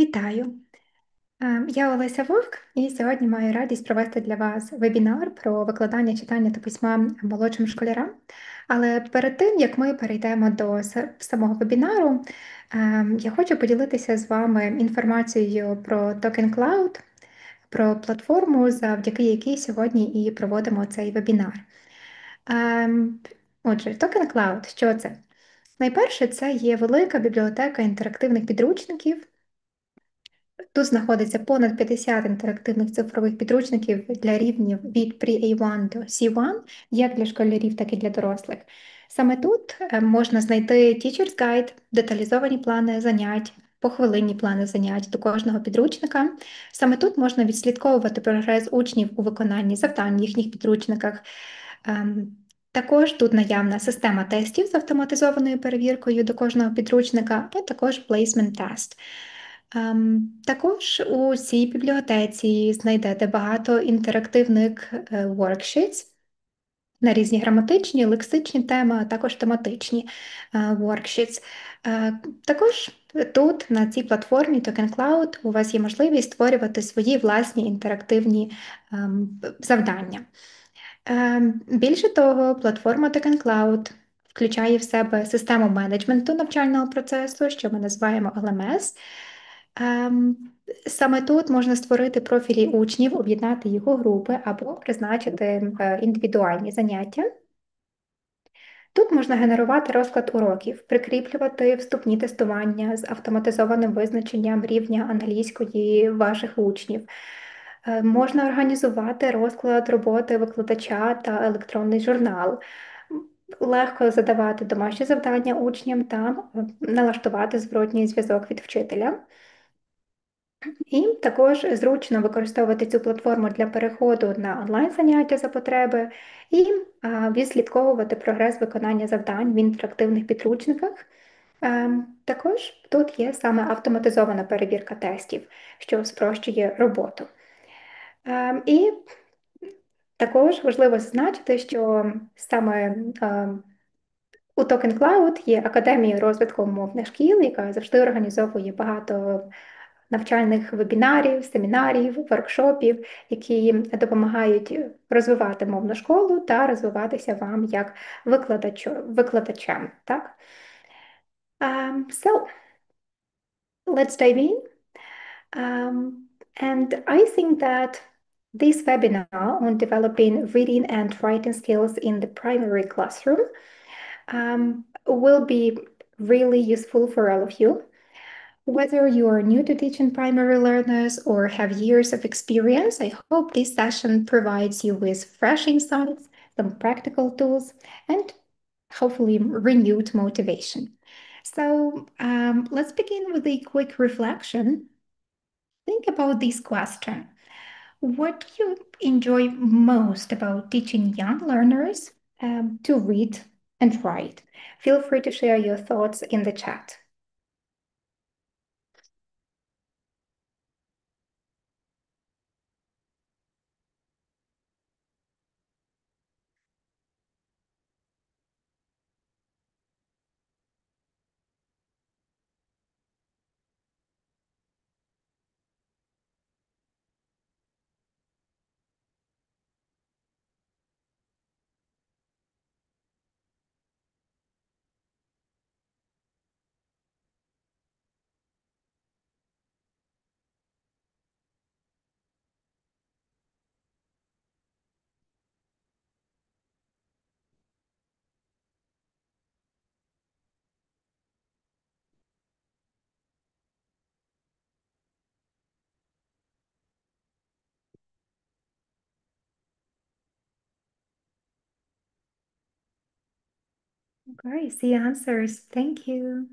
Вітаю! Я Олеся Вовк, і сьогодні маю радість провести для вас вебінар про викладання читання та письма молодшим школярам. Але перед тим, як ми перейдемо до самого вебінару, я хочу поділитися з вами інформацією про TalkEn.Cloud, про платформу, завдяки якій сьогодні і проводимо цей вебінар. Отже, TalkEn.Cloud, що це? Найперше, це є велика бібліотека інтерактивних підручників. Тут знаходиться понад 50 інтерактивних цифрових підручників для рівнів від Pre-A1 до C1, як для школярів, так і для дорослих. Саме тут можна знайти Teacher's Guide, деталізовані плани занять, похвилинні плани занять до кожного підручника. Саме тут можна відслідковувати прогрес учнів у виконанні завдань в їхніх підручниках. Також тут наявна система тестів з автоматизованою перевіркою до кожного підручника, а також Placement Test. Також у цій бібліотеці знайдете багато інтерактивних worksheets на різні граматичні, лексичні теми, а також тематичні worksheets. Також тут, на цій платформі TalkEn.Cloud, у вас є можливість створювати свої власні інтерактивні завдання. Більше того, платформа TalkEn.Cloud включає в себе систему менеджменту навчального процесу, що ми називаємо LMS. Саме тут можна створити профілі учнів, об'єднати їх у групи або призначити індивідуальні заняття. Тут можна генерувати розклад уроків, прикріплювати вступні тестування з автоматизованим визначенням рівня англійської ваших учнів. Можна організувати розклад роботи викладача та електронний журнал. Легко задавати домашні завдання учням та налаштувати зворотній зв'язок від вчителя. І також зручно використовувати цю платформу для переходу на онлайн-заняття за потреби і відслідковувати прогрес виконання завдань в інтерактивних підручниках. Також тут є саме автоматизована перевірка тестів, що спрощує роботу. І також важливо зазначити, що саме у TalkEn.Cloud є Академія розвитку мовних шкіл, яка завжди організовує багато навчальних вебінарів, семінарів, воркшопів, які допомагають розвивати мовну школу та розвиватися вам як викладачам. Так? So, let's dive in. And I think that this webinar on developing reading and writing skills in the primary classroom will be really useful for all of you. Whether you are new to teaching primary learners or have years of experience, I hope this session provides you with fresh insights, some practical tools, and hopefully renewed motivation. So let's begin with a quick reflection. Think about this question. What do you enjoy most about teaching young learners to read and write? Feel free to share your thoughts in the chat. Okay, see answers. Thank you.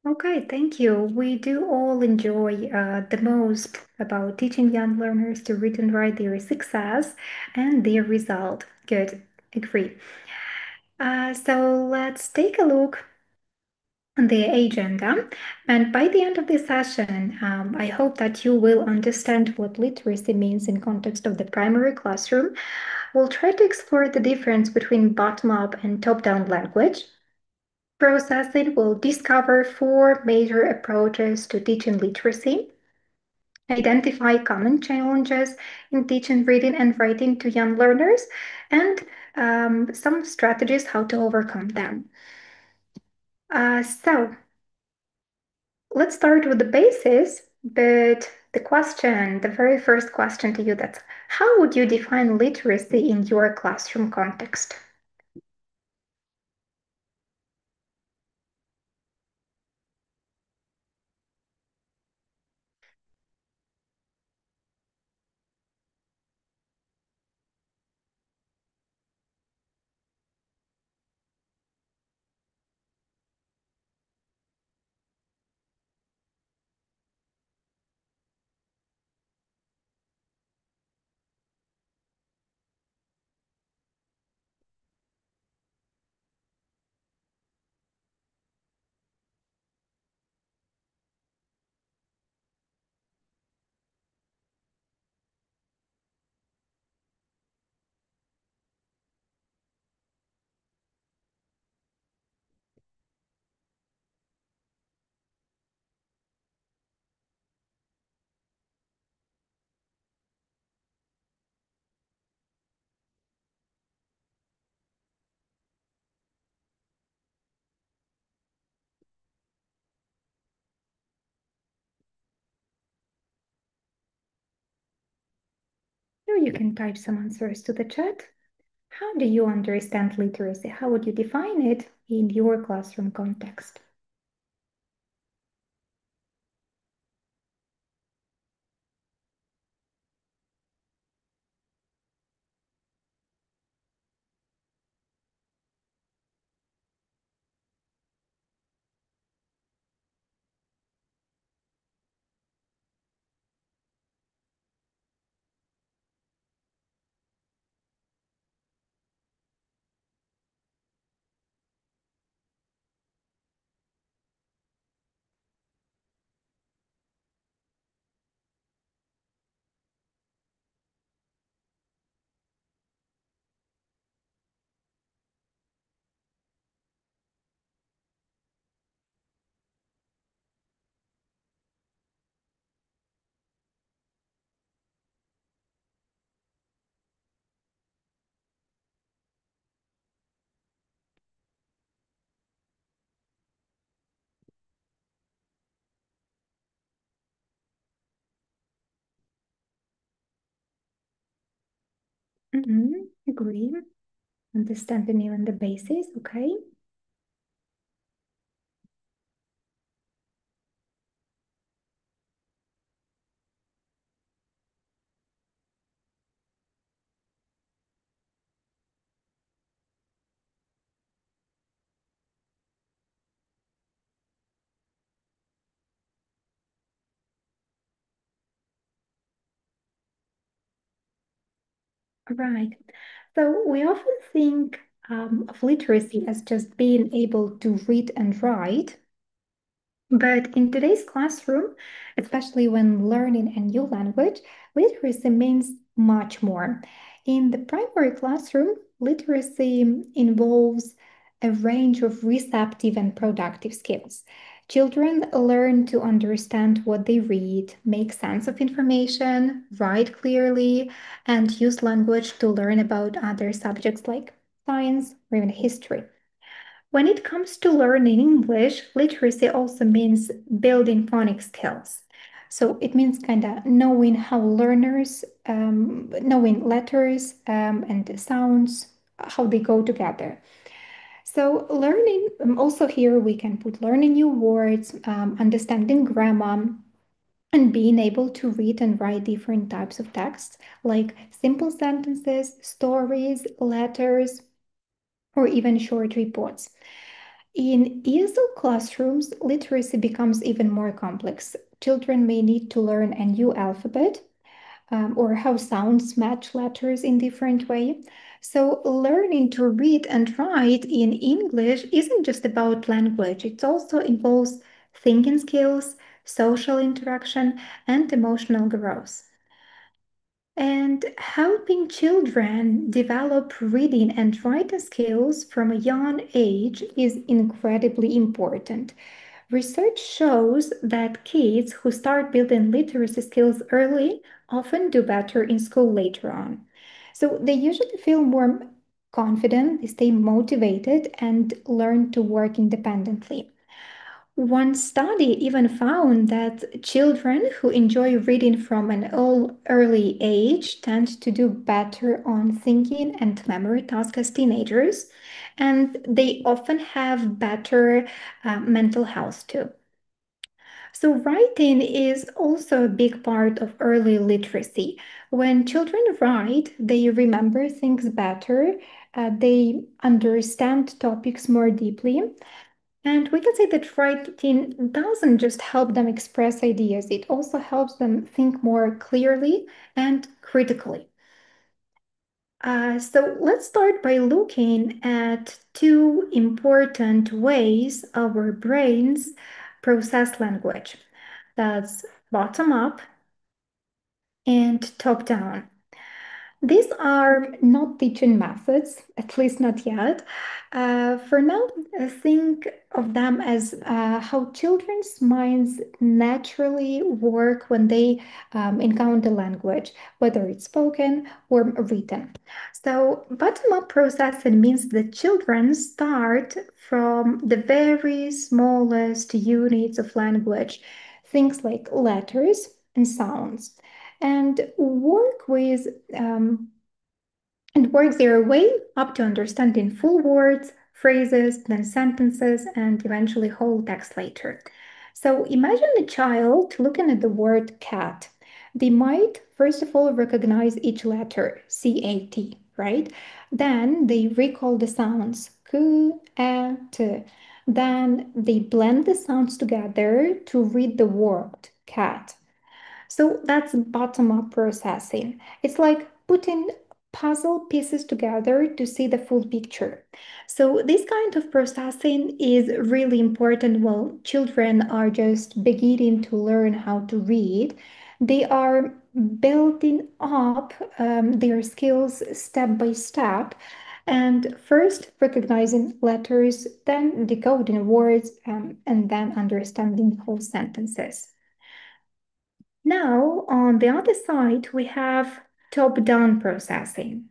Okay, thank you. We do all enjoy the most about teaching young learners to read and write their success and their result. Good, agree. So let's take a look on the agenda. And by the end of this session, I hope that you will understand what literacy means in context of the primary classroom. We'll try to explore the difference between bottom-up and top-down language processing. Will discover four major approaches to teaching literacy, identify common challenges in teaching reading and writing to young learners, and some strategies how to overcome them. So let's start with the basis, but the very first question to you, that's how would you define literacy in your classroom context? Or you can type some answers to the chat. How do you understand literacy? How would you define it in your classroom context? Agree. Understand the meal and the basis, okay? Right. So we often think of literacy as just being able to read and write. But in today's classroom, especially when learning a new language, literacy means much more. In the primary classroom, literacy involves a range of receptive and productive skills. Children learn to understand what they read, make sense of information, write clearly, and use language to learn about other subjects like science or even history. When it comes to learning English, literacy also means building phonics skills. So it means kind of knowing how learners, knowing letters and sounds, how they go together. So learning, also here we can put learning new words, understanding grammar, and being able to read and write different types of texts, like simple sentences, stories, letters, or even short reports. In ESL classrooms, literacy becomes even more complex. Children may need to learn a new alphabet, or how sounds match letters in different way. So learning to read and write in English isn't just about language. It also involves thinking skills, social interaction, and emotional growth. And helping children develop reading and writing skills from a young age is incredibly important. Research shows that kids who start building literacy skills early often do better in school later on. So they usually feel more confident, they stay motivated, and learn to work independently. One study even found that children who enjoy reading from an early age tend to do better on thinking and memory tasks as teenagers, and they often have better mental health too. So, writing is also a big part of early literacy. When children write, they remember things better, they understand topics more deeply, and we can say that writing doesn't just help them express ideas, it also helps them think more clearly and critically. So let's start by looking at two important ways our brains process language. That's bottom up and top down. These are not teaching methods, at least not yet. For now, think of them as how children's minds naturally work when they encounter language, whether it's spoken or written. So, bottom up processing means that children start from the very smallest units of language, things like letters and sounds, and um, work their way up to understanding full words, phrases, then sentences, and eventually whole text later. So imagine a child looking at the word cat. They might first of all recognize each letter, C-A-T, right? Then they recall the sounds k, a, t. Then they blend the sounds together to read the word cat. So that's bottom up processing. It's like putting puzzle pieces together to see the full picture. So this kind of processing is really important while children are just beginning to learn how to read. They are building up their skills step by step. And first recognizing letters, then decoding words, and then understanding whole sentences. Now, on the other side, we have top-down processing.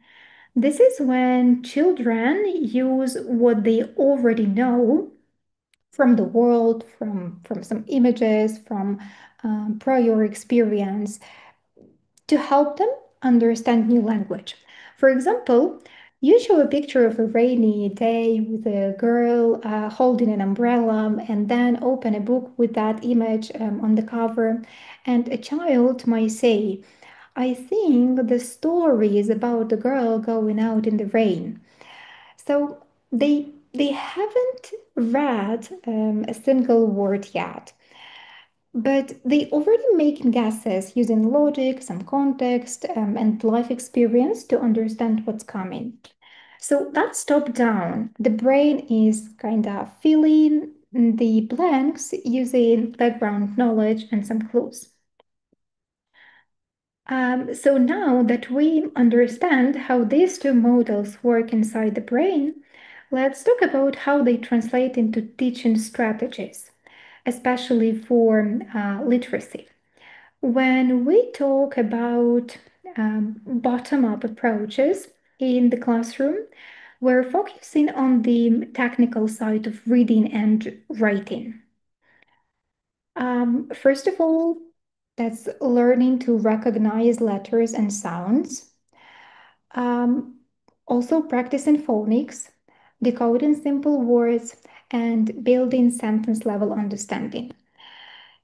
This is when children use what they already know from the world, from some images, from prior experience, to help them understand new language. For example, you show a picture of a rainy day with a girl holding an umbrella, and then open a book with that image on the cover, and a child might say, I think the story is about the girl going out in the rain. So they haven't read a single word yet, but they already making guesses using logic, some context, and life experience to understand what's coming. So that's top down. The brain is kind of filling the blanks using background knowledge and some clues. So now that we understand how these two models work inside the brain, let's talk about how they translate into teaching strategies, especially for literacy. When we talk about bottom-up approaches in the classroom, we're focusing on the technical side of reading and writing. First of all, that's learning to recognize letters and sounds. Um, Also practicing phonics, decoding simple words, and building sentence level understanding.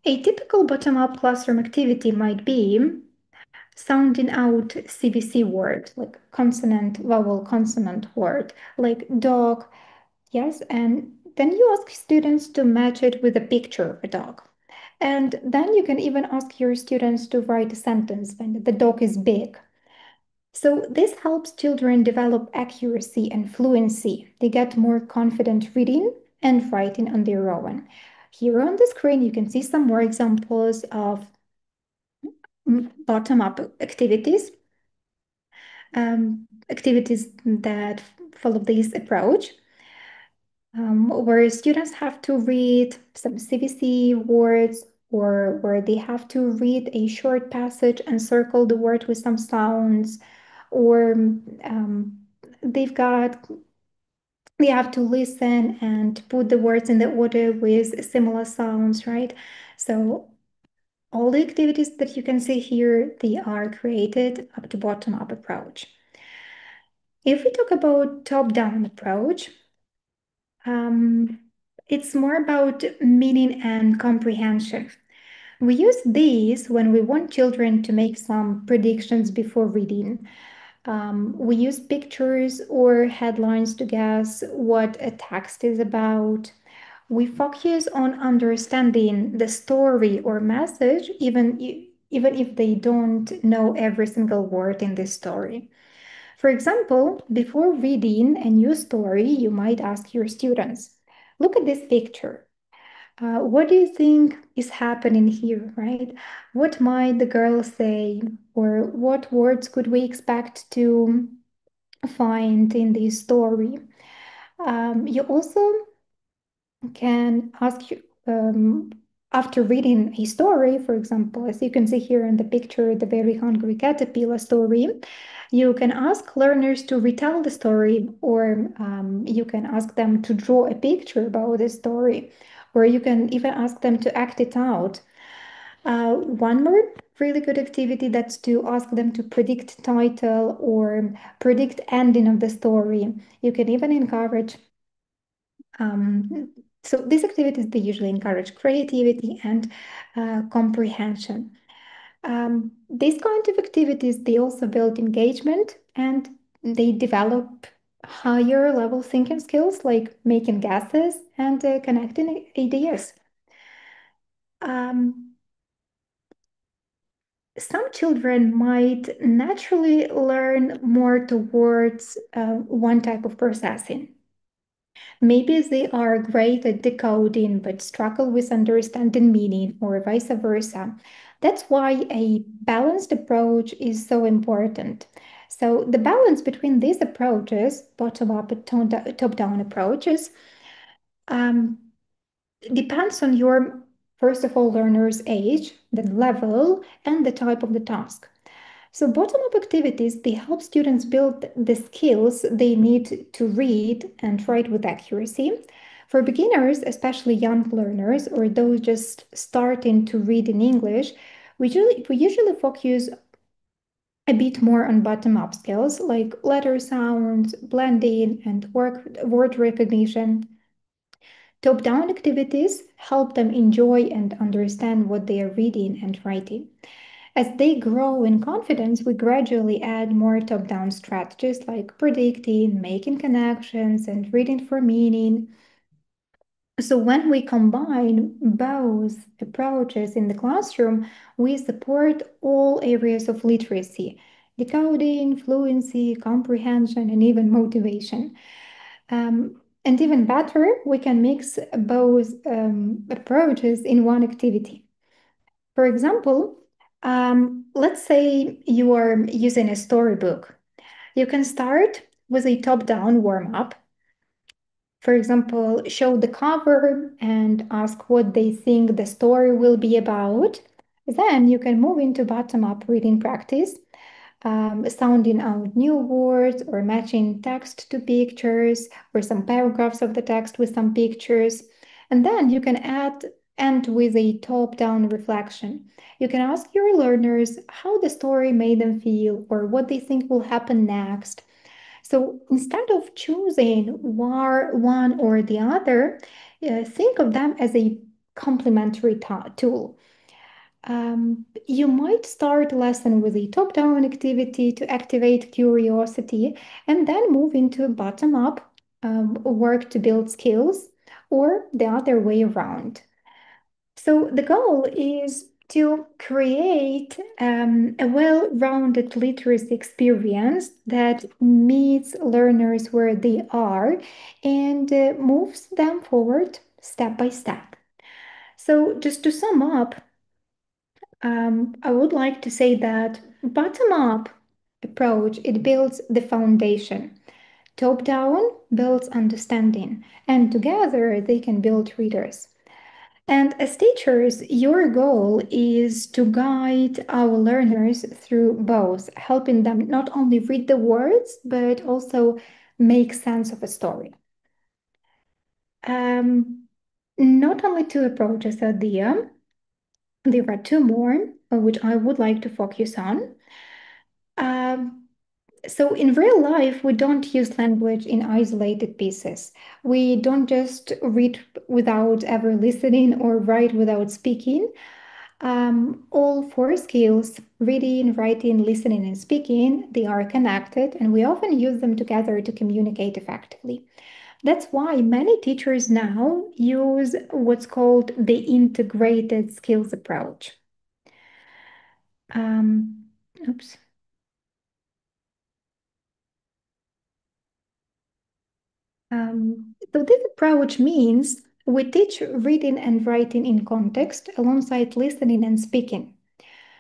A typical bottom-up classroom activity might be sounding out CVC word, like consonant, vowel, consonant word, like dog, yes, and Then you ask students to match it with a picture of a dog. And then you can even ask your students to write a sentence when the dog is big. So this helps children develop accuracy and fluency. They get more confident reading and writing on their own. Here on the screen, you can see some more examples of bottom-up activities, activities that follow this approach, where students have to read some CVC words or where they have to read a short passage and circle the word with some sounds, or they've got they have to listen and put the words in the order with similar sounds, right? So all the activities that you can see here, they are created up to bottom-up approach. If we talk about top-down approach, it's more about meaning and comprehension. We use these when we want children to make some predictions before reading. We use pictures or headlines to guess what a text is about. We focus on understanding the story or message, even if they don't know every single word in this story. For example, before reading a new story, you might ask your students, look at this picture. What do you think is happening here, right? What might the girl say? Or what words could we expect to find in this story? You also can ask you, after reading a story, for example, as you can see here in the picture, the very hungry caterpillar story, you can ask learners to retell the story, or you can ask them to draw a picture about the story, or you can even ask them to act it out. One more really good activity, that's to ask them to predict title or predict ending of the story. You can even encourage so these activities, they usually encourage creativity and comprehension. These kind of activities, they also build engagement and they develop higher level thinking skills like making guesses and connecting ideas. Some children might naturally learn more towards one type of processing. Maybe they are great at decoding but struggle with understanding meaning, or vice versa. That's why a balanced approach is so important. So, the balance between these approaches, bottom up and top down approaches, um, depends on your, first of all, learner's age, the level, and the type of the task. So bottom-up activities, they help students build the skills they need to read and write with accuracy. For beginners, especially young learners or those just starting to read in English, we usually focus a bit more on bottom-up skills like letter sounds, blending, and word recognition. Top-down activities help them enjoy and understand what they are reading and writing. As they grow in confidence, we gradually add more top-down strategies like predicting, making connections, and reading for meaning. So when we combine both approaches in the classroom, we support all areas of literacy: decoding, fluency, comprehension, and even motivation. And even better, we can mix both approaches in one activity. For example, let's say you are using a storybook. You can start with a top-down warm-up. For example, show the cover and ask what they think the story will be about. Then you can move into bottom-up reading practice, sounding out new words or matching text to pictures or some paragraphs of the text with some pictures. And then you can end with a top-down reflection. You can ask your learners how the story made them feel or what they think will happen next. So instead of choosing one or the other, think of them as a complementary tool. You might start a lesson with a top-down activity to activate curiosity and then move into bottom-up work to build skills. or the other way around. So the goal is to create a well-rounded literacy experience that meets learners where they are and moves them forward step by step. So just to sum up, I would like to say that bottom-up approach, it builds the foundation. Top-down builds understanding, and together they can build readers. And as teachers, your goal is to guide our learners through both, helping them not only read the words, but also make sense of a story. Um, Not only two approaches are there, there are two more, which I would like to focus on. Um, so in real life, we don't use language in isolated pieces. We don't just read without ever listening or write without speaking. All four skills, reading, writing, listening, and speaking, they are connected, and we often use them together to communicate effectively. That's why many teachers now use what's called the integrated skills approach. Um, oops. So this approach means we teach reading and writing in context alongside listening and speaking.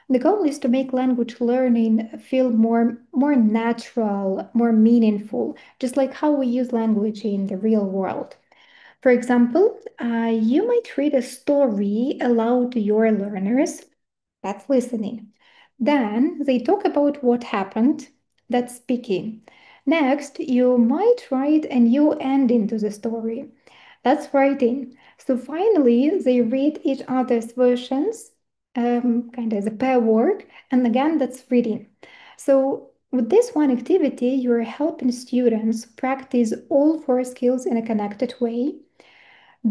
The goal is to make language learning feel more natural, more meaningful, just like how we use language in the real world. For example, you might read a story aloud to your learners. That's listening. Then they talk about what happened. That's speaking. Next, you might write a new ending to the story. That's writing. So finally, they read each other's versions, kind of as a pair work, and again, that's reading. So with this one activity, you're helping students practice all four skills in a connected way,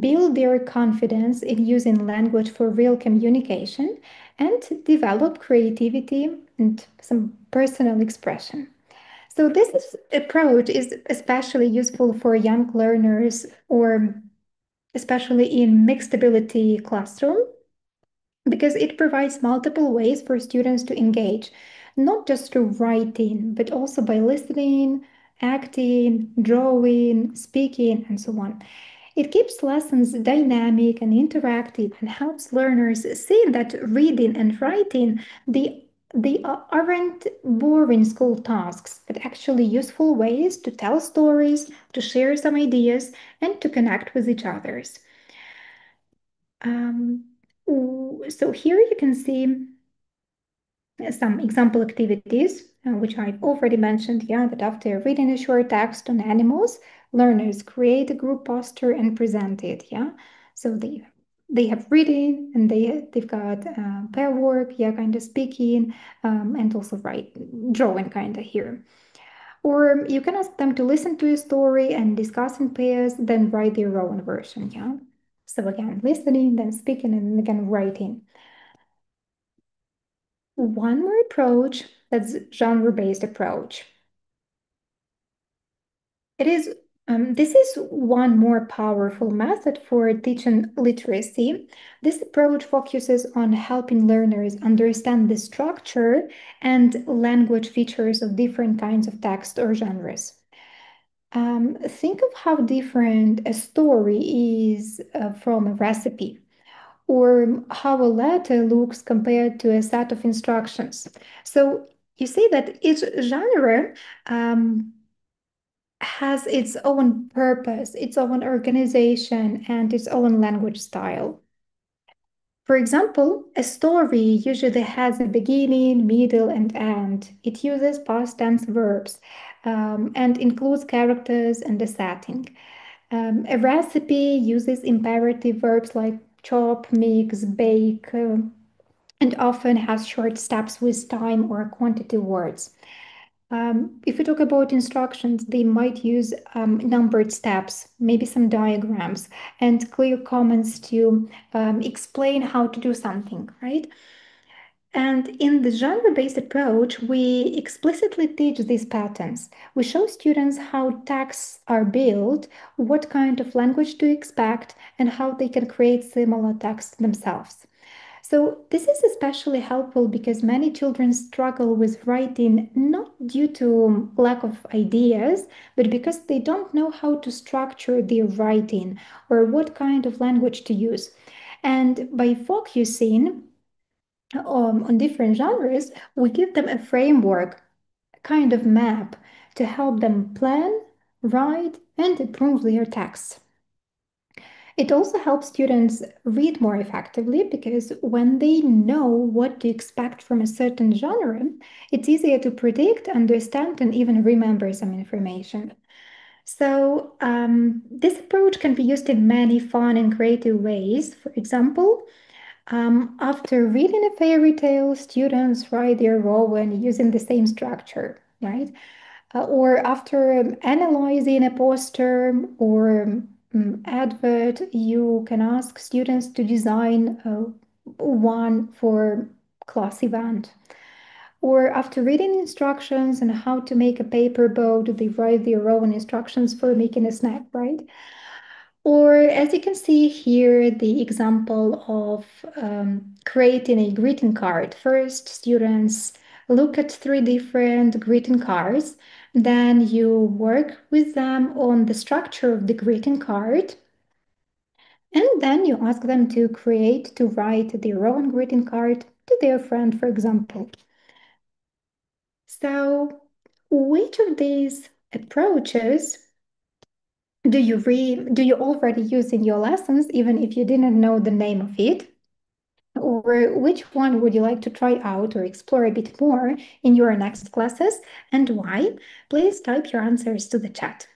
build their confidence in using language for real communication, and develop creativity and some personal expression. So approach is especially useful for young learners or especially in mixed ability classroom because it provides multiple ways for students to engage, not just through writing, but also by listening, acting, drawing, speaking, and so on. It keeps lessons dynamic and interactive and helps learners see that reading and writing they aren't boring school tasks, but actually useful ways to tell stories, to share some ideas, and to connect with each others. Um, so here you can see some example activities, which I've already mentioned, yeah, that after reading a short text on animals, learners create a group poster and present it, yeah. So they have reading and they've got pair work, yeah, kind of speaking, and also write drawing kind of here. Or you can ask them to listen to a story and discuss in pairs, then write their own version, yeah. So again, listening, then speaking, and again writing. One more approach, that's genre-based approach. This is one more powerful method for teaching literacy. This approach focuses on helping learners understand the structure and language features of different kinds of text or genres. Think of how different a story is from a recipe, or how a letter looks compared to a set of instructions. So you see that each genre has its own purpose, its own organization, and its own language style. For example, a story usually has a beginning, middle, and end. It uses past tense verbs and includes characters and a setting. A recipe uses imperative verbs like chop, mix, bake, and often has short steps with time or quantity words. If we talk about instructions, they might use numbered steps, maybe some diagrams, and clear comments to explain how to do something, right? And in the genre-based approach, we explicitly teach these patterns. We show students how texts are built, what kind of language to expect, and how they can create similar texts themselves. So, this is especially helpful because many children struggle with writing not due to lack of ideas, but because they don't know how to structure their writing or what kind of language to use. And by focusing on different genres, we give them a framework, a kind of map to help them plan, write, and improve their texts. It also helps students read more effectively because when they know what to expect from a certain genre, it's easier to predict, understand, and even remember some information. So, this approach can be used in many fun and creative ways. For example, after reading a fairy tale, students write their Rowan using the same structure, right? Or after analyzing a poster or advert, you can ask students to design one for class event. Or after reading instructions on how to make a paper boat, they write their own instructions for making a snack, right? Or as you can see here, the example of creating a greeting card. First, students look at three different greeting cards. Then you work with them on the structure of the greeting card. And then you ask them to write their own greeting card to their friend, for example. So, which of these approaches do you already use in your lessons, even if you didn't know the name of it? Or which one would you like to try out or explore a bit more in your next classes, and why? Please type your answers to the chat.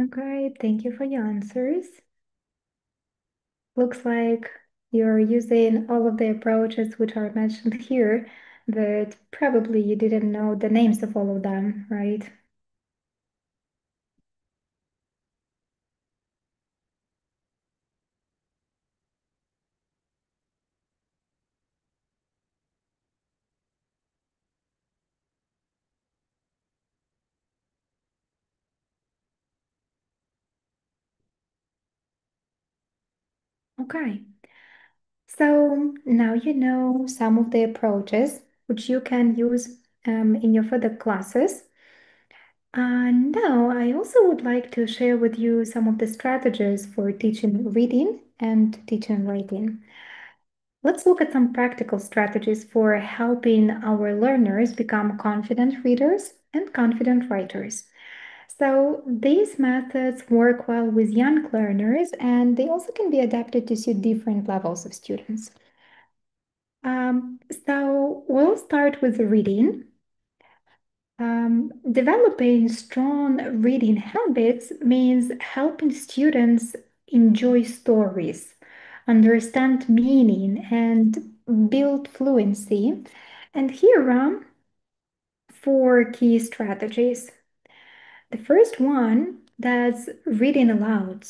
Okay, thank you for your answers. Looks like you're using all of the approaches which are mentioned here, but probably you didn't know the names of all of them, right? Okay, so now you know some of the approaches which you can use in your further classes. Now I also would like to share with you some of the strategies for teaching reading and teaching writing. Let's look at some practical strategies for helping our learners become confident readers and confident writers. So these methods work well with young learners, and they also can be adapted to suit different levels of students. So we'll start with reading. Developing strong reading habits means helping students enjoy stories, understand meaning, and build fluency. And here are four key strategies. The first one, that's reading aloud.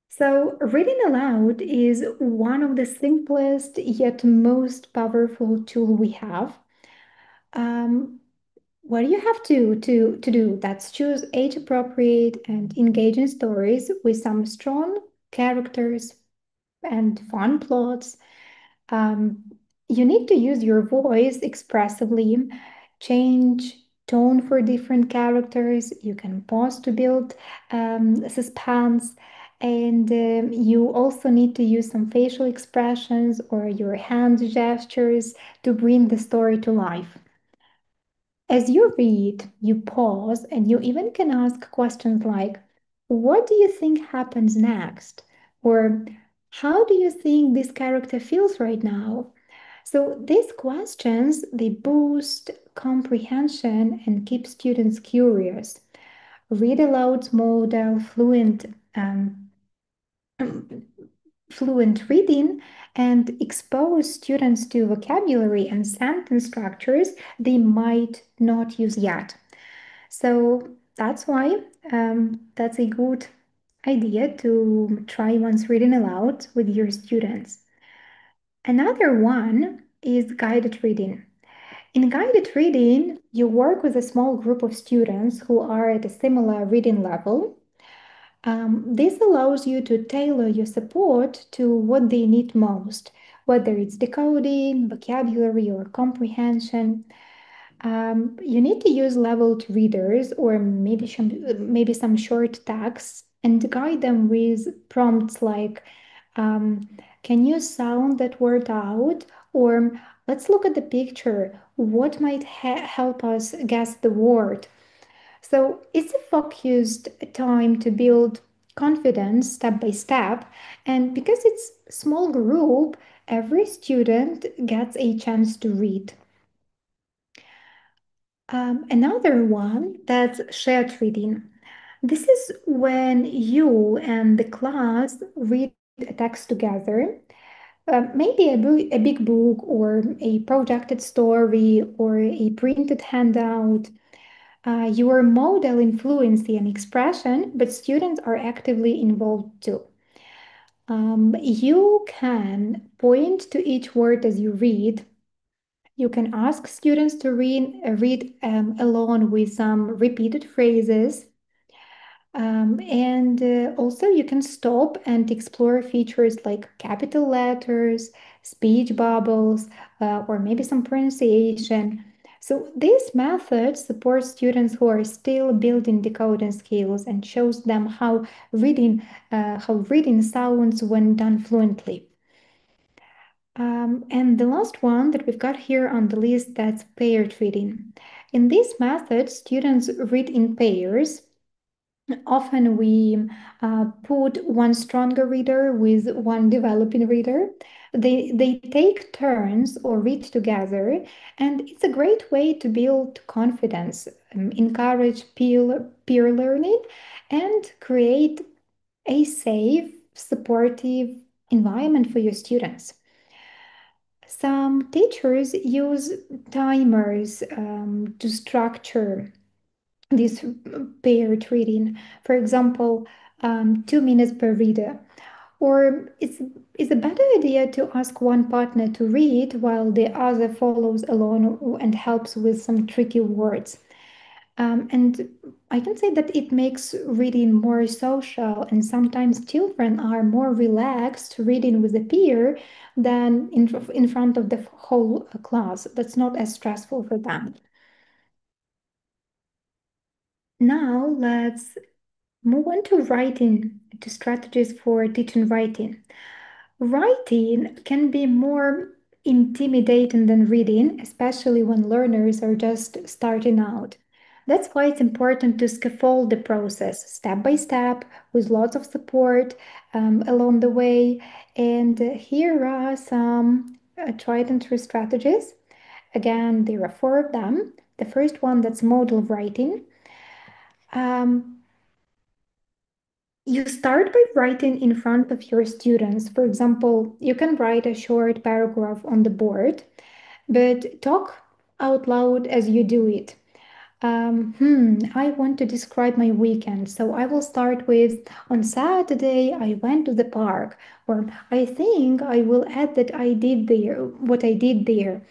So, reading aloud is one of the simplest yet most powerful tool we have. Um, what do you have to do? That's choose age-appropriate and engaging stories with some strong characters and fun plots. Um, you need to use your voice expressively, change tone for different characters. You can pause to build suspense, and you also need to use some facial expressions or your hand gestures to bring the story to life. As you read, you pause and you even can ask questions like, what do you think happens next? Or how do you think this character feels right now? So these questions, they boost comprehension and keep students curious. Read aloud model fluent reading and expose students to vocabulary and sentence structures they might not use yet. So that's why that's a good idea to try once reading aloud with your students. Another one is guided reading. In guided reading, you work with a small group of students who are at a similar reading level. This allows you to tailor your support to what they need most, whether it's decoding, vocabulary, or comprehension. You need to use leveled readers or maybe some short texts and guide them with prompts like, um, can you sound that word out? Or let's look at the picture. What might help us guess the word? So it's a focused time to build confidence step by step. And because it's small group, every student gets a chance to read. Another one, that's shared reading. This is when you and the class read a text together, maybe a big book or a projected story or a printed handout. You are modeling fluency and expression, but students are actively involved too. You can point to each word as you read. You can ask students to read along with some repeated phrases. And also you can stop and explore features like capital letters, speech bubbles, or maybe some pronunciation. So this method supports students who are still building decoding skills and shows them how reading sounds when done fluently. And the last one that we've got here on the list, that's paired reading. In this method, students read in pairs. Often we put one stronger reader with one developing reader. They take turns or read together, and it's a great way to build confidence, encourage peer learning, and create a safe, supportive environment for your students. Some teachers use timers to structure this paired reading. For example, 2 minutes per reader. Or it's a better idea to ask one partner to read while the other follows along and helps with some tricky words. And I can say that it makes reading more social, and sometimes children are more relaxed reading with a peer than in front of the whole class. That's not as stressful for them. Now let's move on to writing, to strategies for teaching writing. Writing can be more intimidating than reading, especially when learners are just starting out. That's why it's important to scaffold the process step by step with lots of support along the way. And here are some tried and true strategies. Again, there are four of them. The first one, that's model writing. Um, You start by writing in front of your students. For example, you can write a short paragraph on the board, but talk out loud as you do it. I want to describe my weekend, so I will start with on Saturday I went to the park, or I think I will add that I did there, what I did there.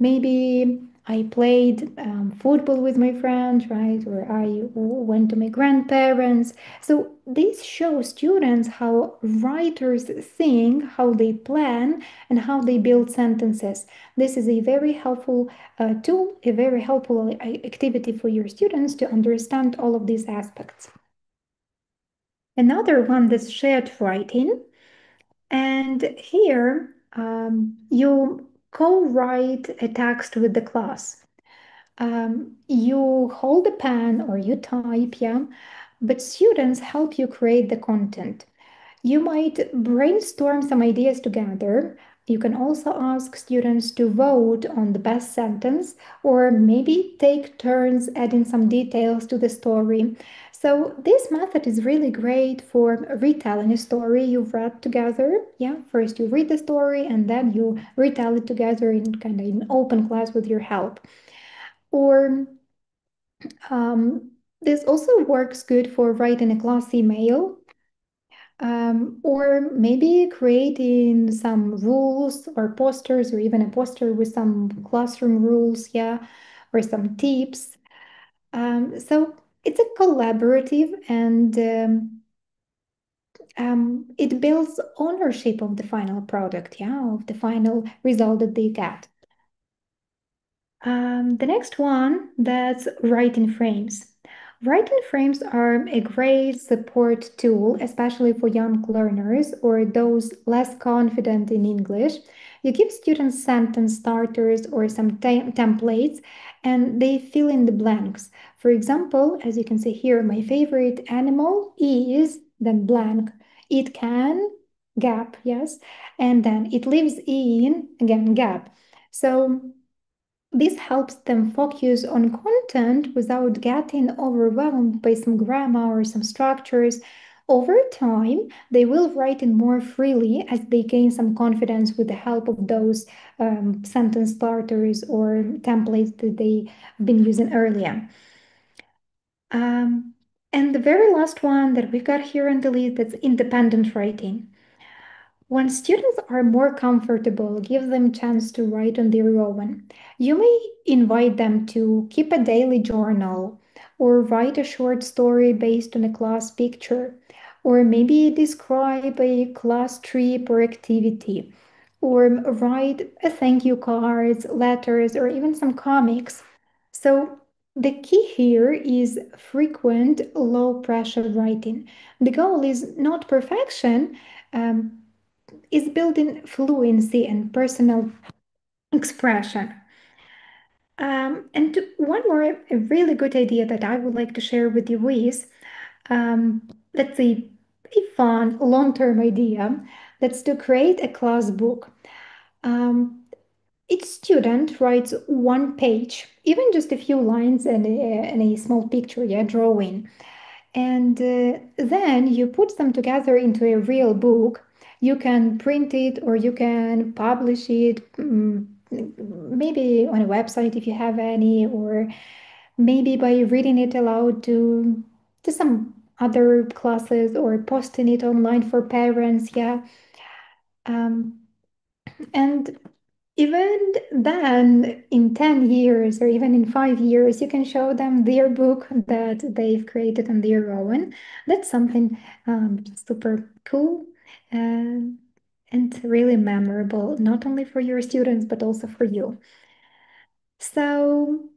Maybe I played football with my friends, right? Or I went to my grandparents. So this shows students how writers think, how they plan, and how they build sentences. This is a very helpful tool, a very helpful activity for your students to understand all of these aspects. Another one that's shared writing. And here you co-write a text with the class. You hold a pen or you type, yeah, but students help you create the content. You might brainstorm some ideas together. You can also ask students to vote on the best sentence or maybe take turns adding some details to the story. So this method is really great for retelling a story you've read together. Yeah, first you read the story and then you retell it together in kind of an open class with your help. Or this also works good for writing a class email, or maybe creating some rules or posters, or even a poster with some classroom rules, yeah, or some tips. So it's a collaborative, and it builds ownership of the final product, yeah, of the final result that they get. The next one, that's writing frames. Writing frames are a great support tool, especially for young learners or those less confident in English. You give students sentence starters or some templates, and they fill in the blanks. For example, as you can see here, my favorite animal is, then blank. It can, gap, yes, and then it lives in, again, gap. So this helps them focus on content without getting overwhelmed by some grammar or some structures. Over time, they will write in more freely as they gain some confidence with the help of those sentence starters or templates that they've been using earlier. Um, and the very last one that we've got here on the list, that's independent writing. When students are more comfortable, give them a chance to write on their own. You may invite them to keep a daily journal or write a short story based on a class picture, or maybe describe a class trip or activity, or write a thank you cards, letters, or even some comics. So the key here is frequent, low pressure writing. The goal is not perfection. Is building fluency and personal expression. And one more a really good idea that I would like to share with you is, let's say, a fun long-term idea. That's to create a class book. Um, each student writes one page, even just a few lines and a small picture, yeah, drawing. And then you put them together into a real book. You can print it or you can publish it, maybe on a website if you have any, or maybe by reading it aloud to some other classes or posting it online for parents. Yeah. Um, and Even then, in 10 years or even in 5 years, you can show them their book that they've created on their own. That's something super cool uh, and really memorable, not only for your students, but also for you. So,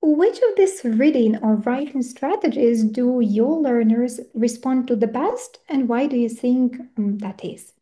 which of these reading or writing strategies do your learners respond to the best, and why do you think that is?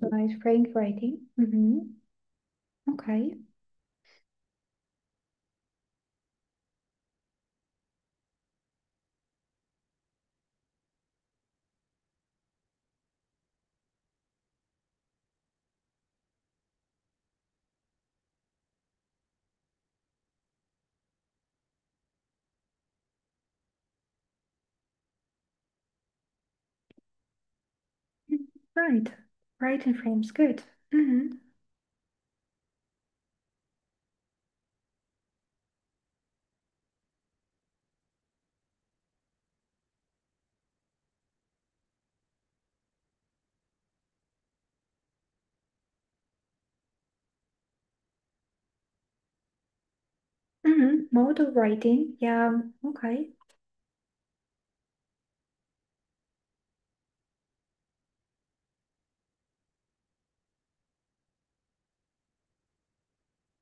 Right, frank writing. Okay. Right. Writing frames, good. hmm Model writing, yeah, okay.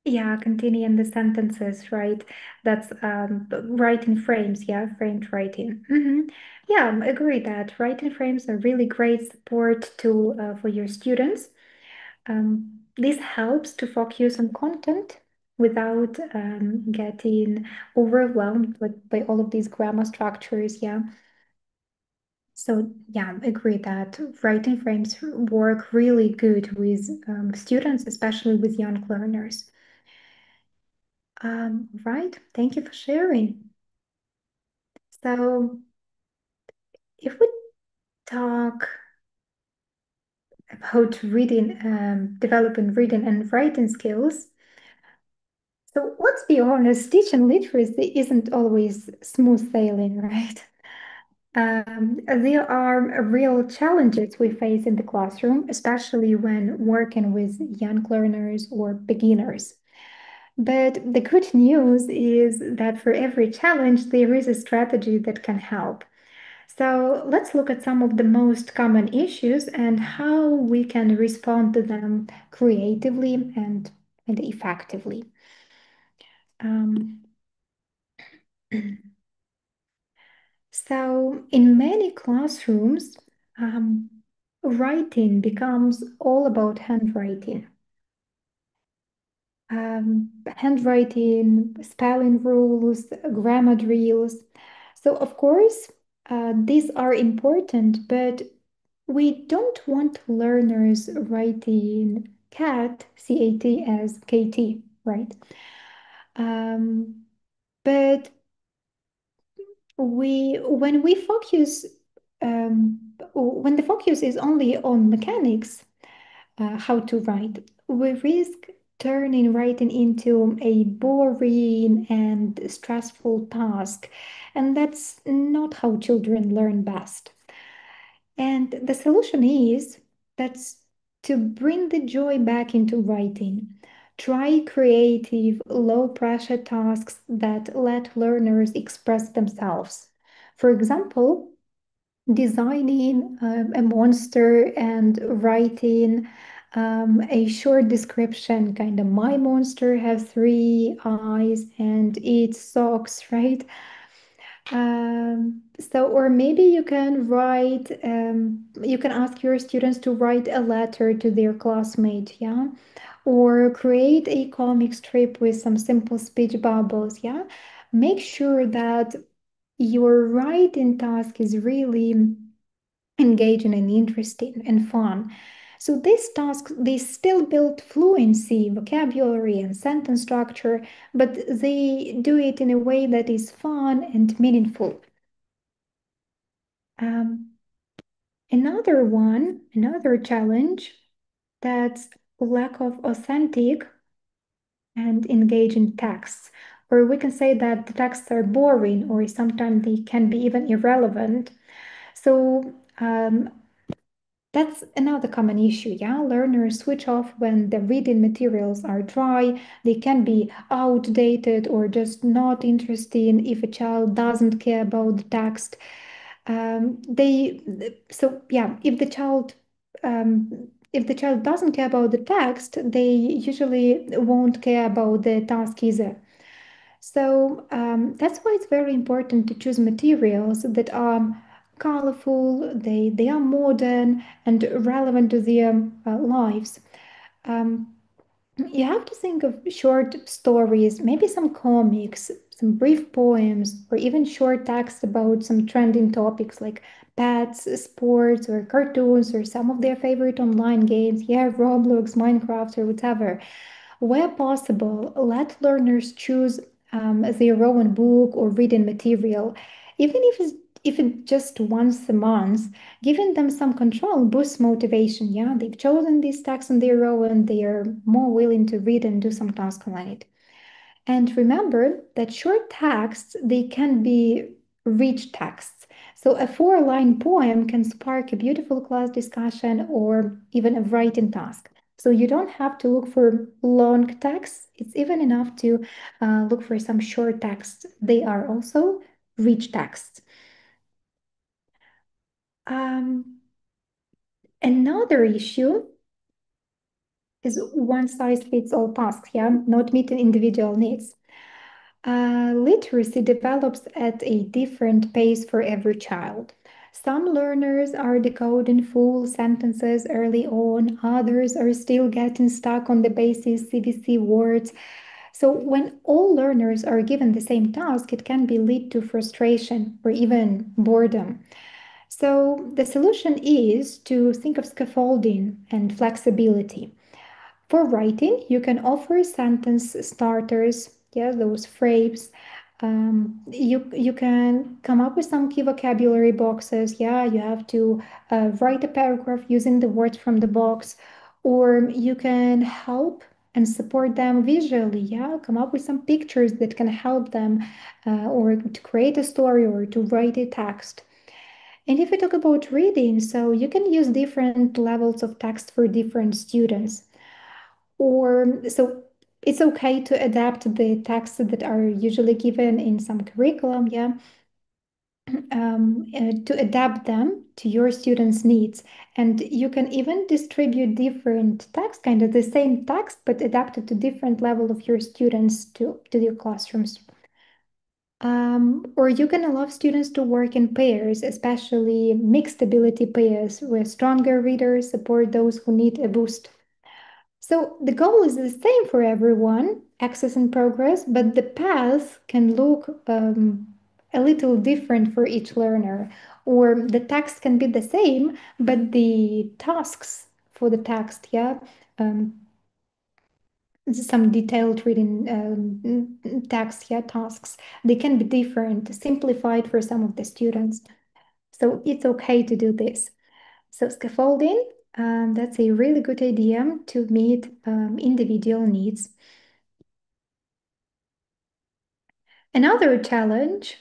Yeah, continuing the sentences, right? That's writing frames, yeah, framed writing. Yeah, I agree that writing frames are really great support tool for your students. This helps to focus on content without getting overwhelmed by all of these grammar structures, yeah. So yeah, I agree that writing frames work really good with students, especially with young learners. Right, thank you for sharing. So if we talk about reading, developing reading and writing skills, so let's be honest, teaching literacy isn't always smooth sailing, right? There are real challenges we face in the classroom, especially when working with young learners or beginners. But the good news is that for every challenge, there is a strategy that can help. So let's look at some of the most common issues and how we can respond to them creatively and effectively. Um, so in many classrooms, um, writing becomes all about handwriting. Handwriting, spelling rules, grammar drills. So, of course, these are important, but we don't want learners writing cat, CAT, as KT, right? Um, but when we focus, when the focus is only on mechanics, how to write, we risk turning writing into a boring and stressful task. And that's not how children learn best. And the solution is that's To bring the joy back into writing, try creative, low-pressure tasks that let learners express themselves. For example, designing a monster and writing a short description, kind of my monster has three eyes and eats socks, right? Or maybe you can you can ask your students to write a letter to their classmate, yeah? Or create a comic strip with some simple speech bubbles, yeah? Make sure that your writing task is really engaging and interesting and fun. So these tasks, they still build fluency, vocabulary, and sentence structure, but they do it in a way that is fun and meaningful. Um, another challenge, that's lack of authentic and engaging texts. Or we can say that the texts are boring, or sometimes they can be even irrelevant. So that's another common issue, yeah? Learners switch off when the reading materials are dry, they can be outdated or just not interesting if a child doesn't care about the text. They so yeah, if the child doesn't care about the text, they usually won't care about the task either. So that's why it's very important to choose materials that are colorful, they are modern and relevant to their lives. Um, you have to think of short stories, maybe some comics, some brief poems, or even short text about some trending topics like pets, sports, or cartoons, or some of their favorite online games. Yeah, Roblox, Minecraft, or whatever. Where possible, let learners choose their own book or reading material, even if it's just once a month. Giving them some control boosts motivation. Yeah, they've chosen these tasks on their own, they are more willing to read and do some tasks on it. And remember that short texts, they can be rich texts. So a four-line poem can spark a beautiful class discussion or even a writing task. So you don't have to look for long texts. It's even enough to look for some short texts. They are also rich texts. Um, Another issue is one size fits all tasks, yeah, not meeting individual needs. Literacy develops at a different pace for every child. Some learners are decoding full sentences early on, others are still getting stuck on the basic CVC words. So, when all learners are given the same task, it can be lead to frustration or even boredom. So, the solution is to think of scaffolding and flexibility. For writing, you can offer sentence starters, yeah, those phrases. You can come up with some key vocabulary boxes. Yeah, you have to write a paragraph using the words from the box, or you can help and support them visually. Yeah, come up with some pictures that can help them, or to create a story or to write a text. And if we talk about reading, so you can use different levels of text for different students. Or so it's okay to adapt the texts that are usually given in some curriculum, yeah, to adapt them to your students' needs. And you can even distribute different text, kind of the same text, but adapted to different level of your students to your classrooms. Or you can allow students to work in pairs, especially mixed ability pairs, where stronger readers support those who need a boost. So the goal is the same for everyone, access and progress, but the path can look a little different for each learner, or the text can be the same, but the tasks for the text, yeah, um, some detailed reading text, yeah, tasks, they can be different, simplified for some of the students. So it's okay to do this. So scaffolding, that's a really good idea to meet individual needs. Another challenge,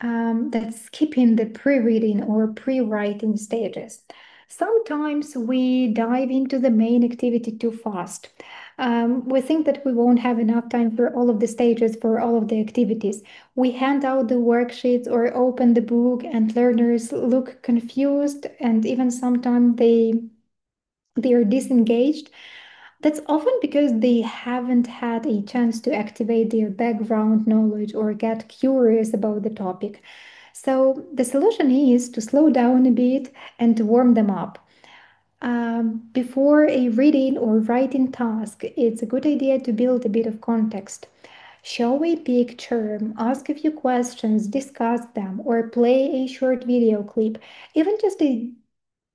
that's skipping the pre-reading or pre-writing stages. Sometimes we dive into the main activity too fast. We think that we won't have enough time for all of the stages, for all of the activities. We hand out the worksheets or open the book, and learners look confused, and even sometimes they are disengaged. That's often because they haven't had a chance to activate their background knowledge or get curious about the topic. So, the solution is to slow down a bit and to warm them up. Before a reading or writing task, it's a good idea to build a bit of context. Show a picture, ask a few questions, discuss them, or play a short video clip. Even just a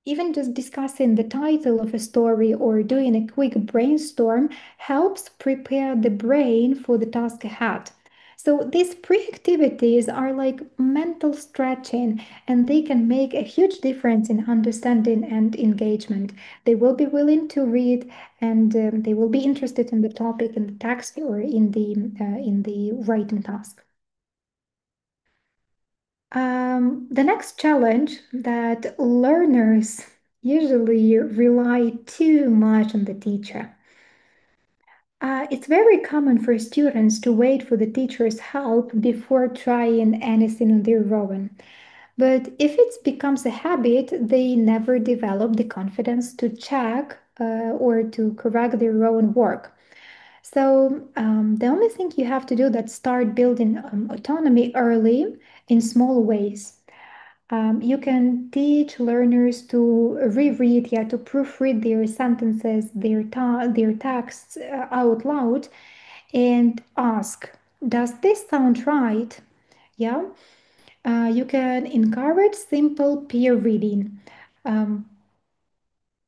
even just discussing the title of a story or doing a quick brainstorm helps prepare the brain for the task ahead. So, these pre activities are like mental stretching and they can make a huge difference in understanding and engagement. They will be willing to read and they will be interested in the topic, in the text, or in the writing task. The next challenge that learners usually rely too much on the teacher. It's very common for students to wait for the teacher's help before trying anything on their own. But if it becomes a habit, they never develop the confidence to check or to correct their own work. So the only thing you have to do is start building autonomy early in small ways. You can teach learners to reread, yeah, to proofread their sentences, their texts out loud, and ask, "Does this sound right?" Yeah. You can encourage simple peer reading, um,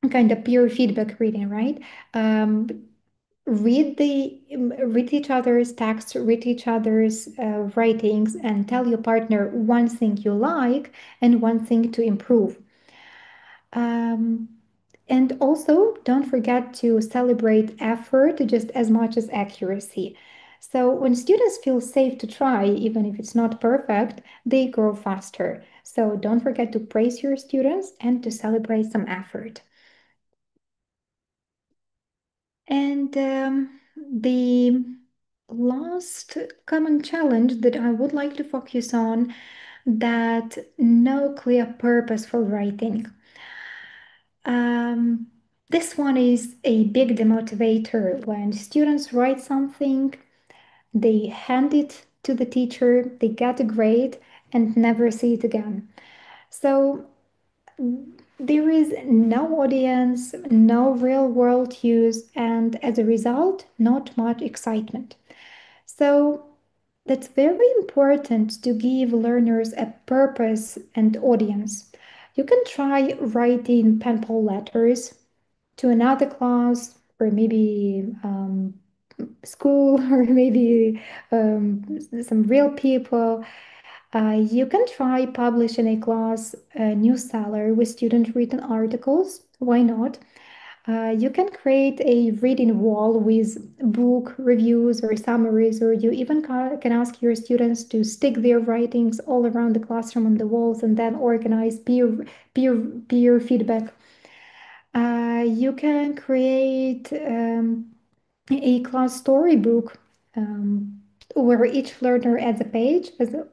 kind of peer feedback reading, right? Um, read each other's texts, read each other's writings, and tell your partner one thing you like and one thing to improve. Um, and also, don't forget to celebrate effort just as much as accuracy. So, when students feel safe to try, even if it's not perfect, they grow faster. So, don't forget to praise your students and to celebrate some effort. And the last common challenge that I would like to focus on that no clear purpose for writing. Um, this one is a big demotivator when students write something, they hand it to the teacher, they get a grade, and never see it again. So there is no audience, no real world use, and as a result, not much excitement. So that's very important to give learners a purpose and audience. You can try writing pencil letters to another class or maybe school or maybe some real people. You can try publishing a class newsletter with student written articles. Why not? You can create a reading wall with book reviews or summaries, or you even can ask your students to stick their writings all around the classroom on the walls and then organize peer feedback. You can create a class storybook where each learner adds a page, as it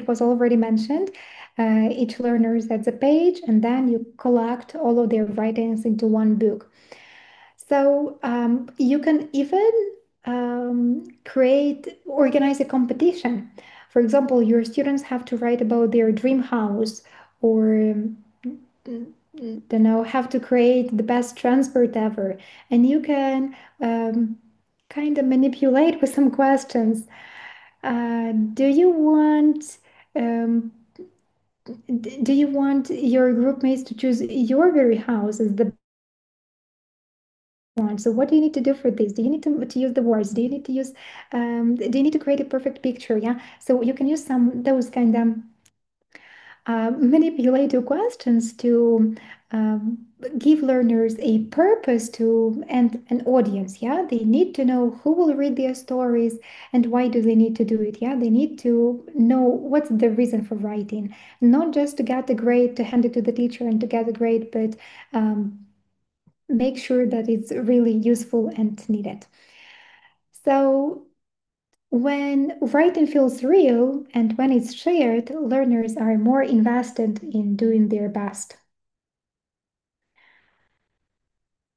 was already mentioned. Each learner adds a page, and then you collect all of their writings into one book. So you can even organize a competition. For example, your students have to write about their dream house or don't know, have to create the best transport ever. And you can kind of manipulate with some questions. Do you want um, do you want your group mates to choose your very house as the one? So what do you need to do for this? Do you need to use the words? Do you need to use do you need to create a perfect picture? Yeah. So you can use some those kind of Manipulate your questions to give learners a purpose to and an audience. Yeah, they need to know who will read their stories and why do they need to do it. Yeah, they need to know what's the reason for writing, not just to get a grade to hand it to the teacher and to get a grade, but make sure that it's really useful and needed. So when writing feels real and when it's shared, learners are more invested in doing their best.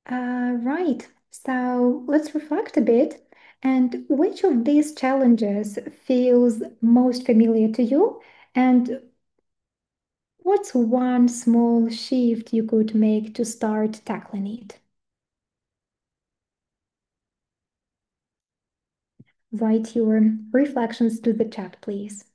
Right. So let's reflect a bit. And which of these challenges feels most familiar to you? And what's one small shift you could make to start tackling it? Write your reflections to the chat, please.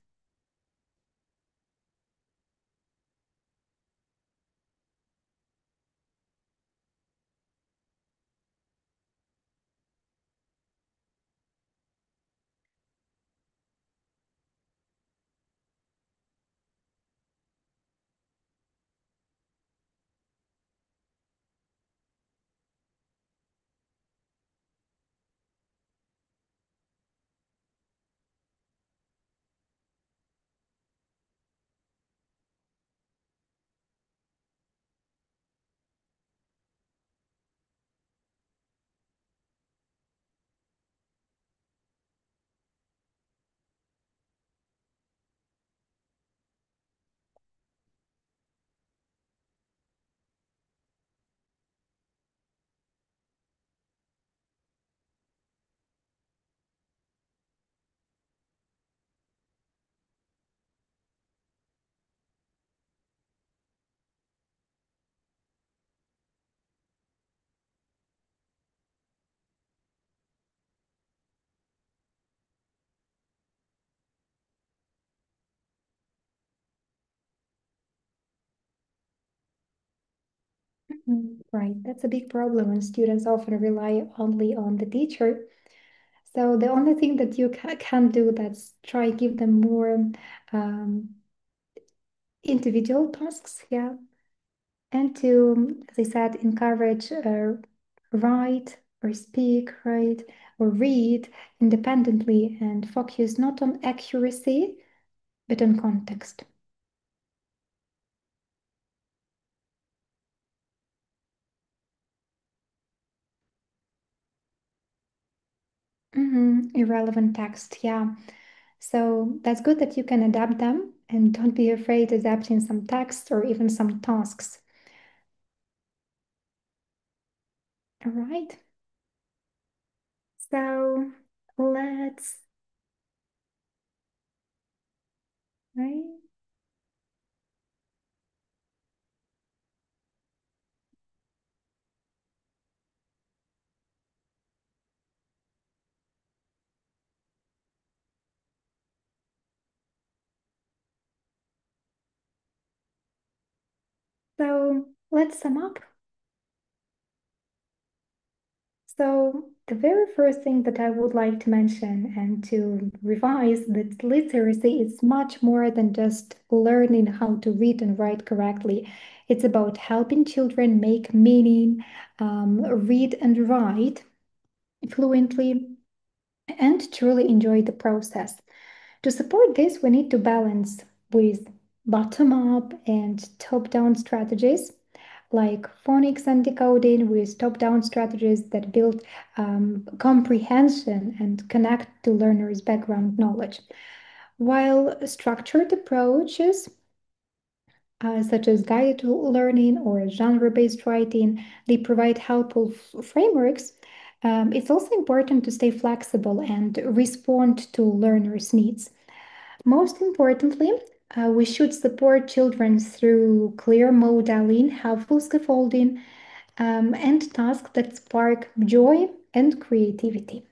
Right, that's a big problem, and students often rely only on the teacher. So the only thing that you can do that's try give them more um, individual tasks, yeah, and to, as I said, encourage write or speak, write or read independently and focus not on accuracy but on context. Irrelevant text, yeah. So that's good that you can adapt them and don't be afraid adapting some text or even some tasks. All right. So let's, right? So let's sum up. So the very first thing that I would like to mention and to revise that literacy is much more than just learning how to read and write correctly. It's about helping children make meaning, read and write fluently, and truly enjoy the process. To support this, we need to balance with bottom-up and top-down strategies like phonics and decoding with top-down strategies that build comprehension and connect to learners' background knowledge. While structured approaches such as guided learning or genre-based writing, they provide helpful frameworks. It's also important to stay flexible and respond to learners' needs. Most importantly, we should support children through clear modeling, helpful scaffolding, and tasks that spark joy and creativity.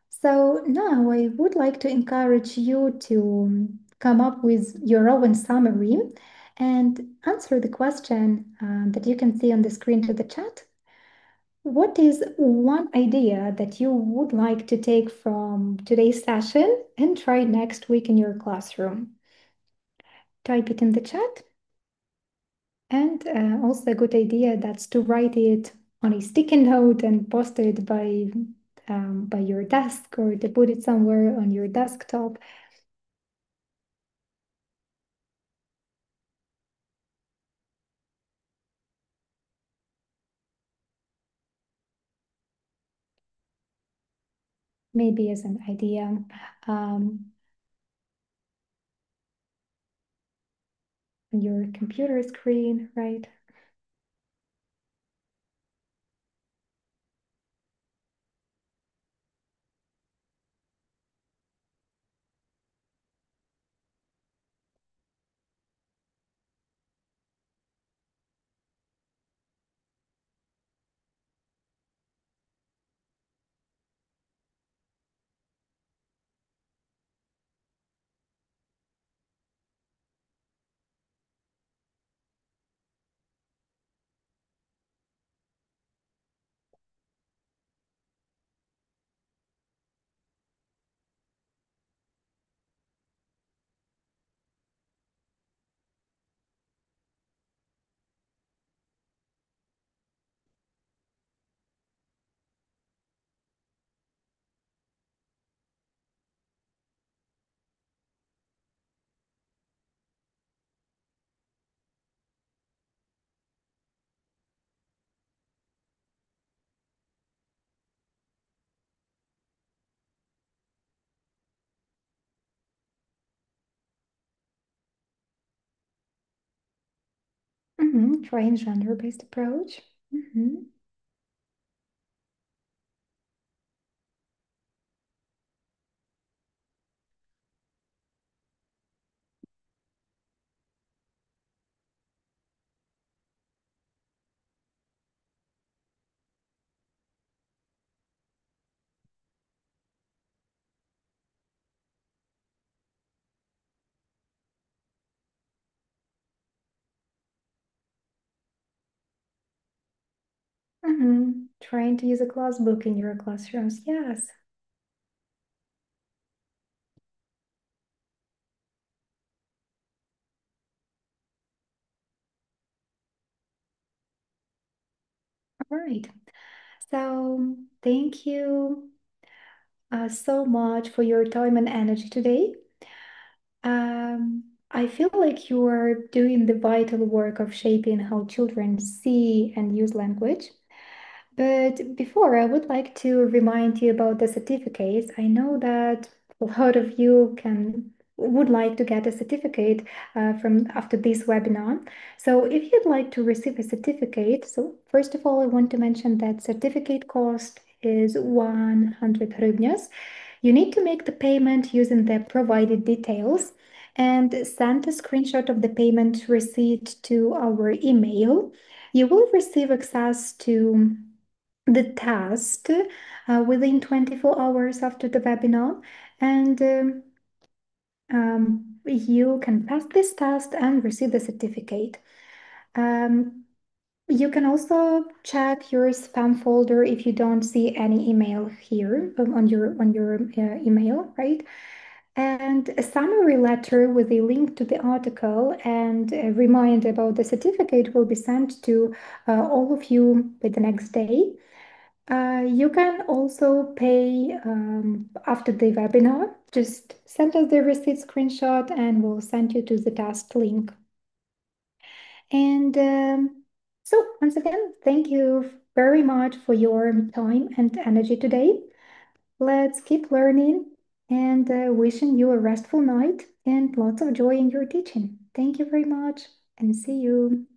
So now I would like to encourage you to come up with your own summary and answer the question that you can see on the screen to the chat. What is one idea that you would like to take from today's session and try next week in your classroom? type it in the chat. And also a good idea that's to write it on a sticky note and post it by your desk or to put it somewhere on your desktop. Maybe as an idea. Um, on your computer screen, right? Trying genre-based approach. Trying to use a class book in your classrooms. Yes. All right. So thank you so much for your time and energy today. I feel like you are doing the vital work of shaping how children see and use language. But before, I would like to remind you about the certificates. I know that a lot of you can would like to get a certificate from after this webinar. So if you'd like to receive a certificate, so first of all, I want to mention that certificate cost is 100 hryvnias. You need to make the payment using the provided details and send a screenshot of the payment receipt to our email. You will receive access to the test within 24 hours after the webinar, and you can pass this test and receive the certificate. Um, you can also check your spam folder if you don't see any email here on your email, right? And a summary letter with a link to the article and a reminder about the certificate will be sent to all of you by the next day. You can also pay after the webinar. Just send us the receipt screenshot and we'll send you to the task link. And so once again, thank you very much for your time and energy today. Let's keep learning and wishing you a restful night and lots of joy in your teaching. Thank you very much and see you.